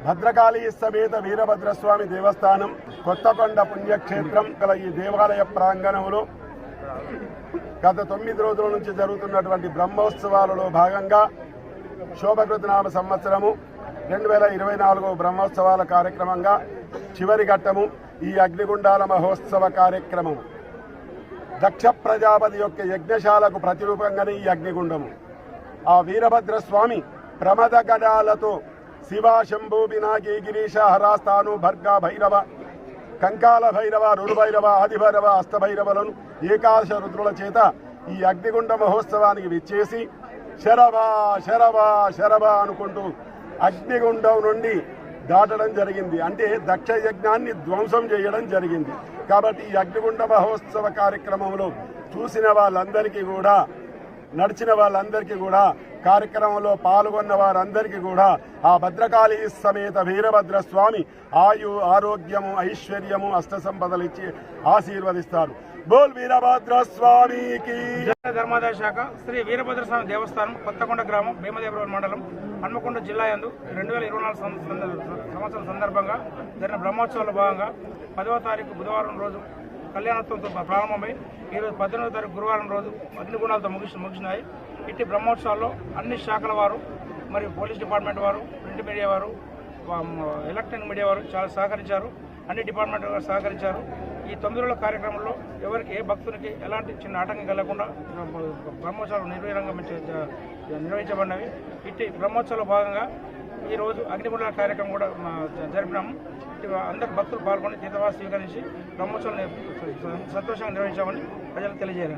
భద్రకాళీ సమేత వీరభద్రస్వామి దేవస్థానం కొత్తకొండ పుణ్యక్షేత్రం గల ఈ దేవాలయ ప్రాంగణంలో గత 9 రోజుల నుంచి జరుగుతున్నటువంటి బ్రహ్మోత్సవాలలో భాగంగా శోభకృతనామ సంవత్సరము 2024 బ్రహ్మోత్సవాల కార్యక్రమంగా చివరి ఘట్టము ఈ అగ్నిగుండాల మహోత్సవ కార్యక్రమం. దక్ష ప్రజాపతి యొక్క యజ్ఞశాలకు ప్రతిరూపంగానే ఈ అగ్నిగుండము. ఆ వీరభద్రస్వామి ప్రమద గడాలతో శివ శంభు పినాకి గిరీశ హరాస్తాను భర్గ భైరవ కంకాల భైరవ రురుభైరవ ఆదిభైరవ అష్టభైరవలను ఏకాదశ రుద్రుల చేత ఈ అగ్నిగుండ మహోత్సవానికి విచ్చేసి శరభా శరభా శరభా అనుకుంటూ అగ్నిగుండం నుండి దాటడం జరిగింది. అంటే దక్ష యజ్ఞాన్ని ధ్వంసం చేయడం జరిగింది. కాబట్టి ఈ అగ్నిగుండ మహోత్సవ కార్యక్రమంలో చూసిన వాళ్ళందరికీ కూడా, నడిచిన వాళ్ళందరికీ కూడా, కార్యక్రమంలో పాల్గొన్న వారందరికీ కూడా ఆ భద్రకాళీ సమేత వీరభద్ర స్వామి ఆయు ఆరోగ్యము ఐశ్వర్యము అష్ట సంపదలు ఇచ్చి ఆశీర్వదిస్తారు. బోల్ వీరభద్ర స్వామికి. ధర్మాదాయ శాఖ శ్రీ వీరభద్ర స్వామి దేవస్థానం కొత్తకొండ గ్రామం భీమదేవరం మండలం హన్మకొండ జిల్లా యందు 2024 సంవత్సరం సందర్భంగా జరిగిన బ్రహ్మోత్సవాల భాగంగా 10వ తారీఖు బుధవారం రోజు కళ్యాణోత్సవంతో ప్రారంభమై ఈరోజు 18వ తారీఖు గురువారం రోజు అగ్నిగుండాలతో ముగిసినాయి. ఇట్టి బ్రహ్మోత్సవాల్లో అన్ని శాఖల వారు మరియు పోలీస్ డిపార్ట్మెంట్ వారు, ప్రింట్ మీడియా వారు, ఎలక్ట్రానిక్ మీడియా వారు చాలా సహకరించారు. అన్ని డిపార్ట్మెంట్ వారు సహకరించారు. ఈ 9 రోజుల కార్యక్రమంలో ఎవరికి ఏ భక్తునికి ఎలాంటి చిన్న ఆటంకం కలగకుండా బ్రహ్మోత్సవాలు నిర్వీర్యంగా నిర్వహించబడినవి. ఇట్టి బ్రహ్మోత్సవాల భాగంగా ఈరోజు అగ్నిగుండాల కార్యక్రమం కూడా జరిపినాము. అందరు భక్తులు పాల్గొని తీర్థవాసు స్వీకరించి బ్రహ్మోత్సవాన్ని సంతోషంగా నిర్వహించామని ప్రజలకు తెలియజేయాలి.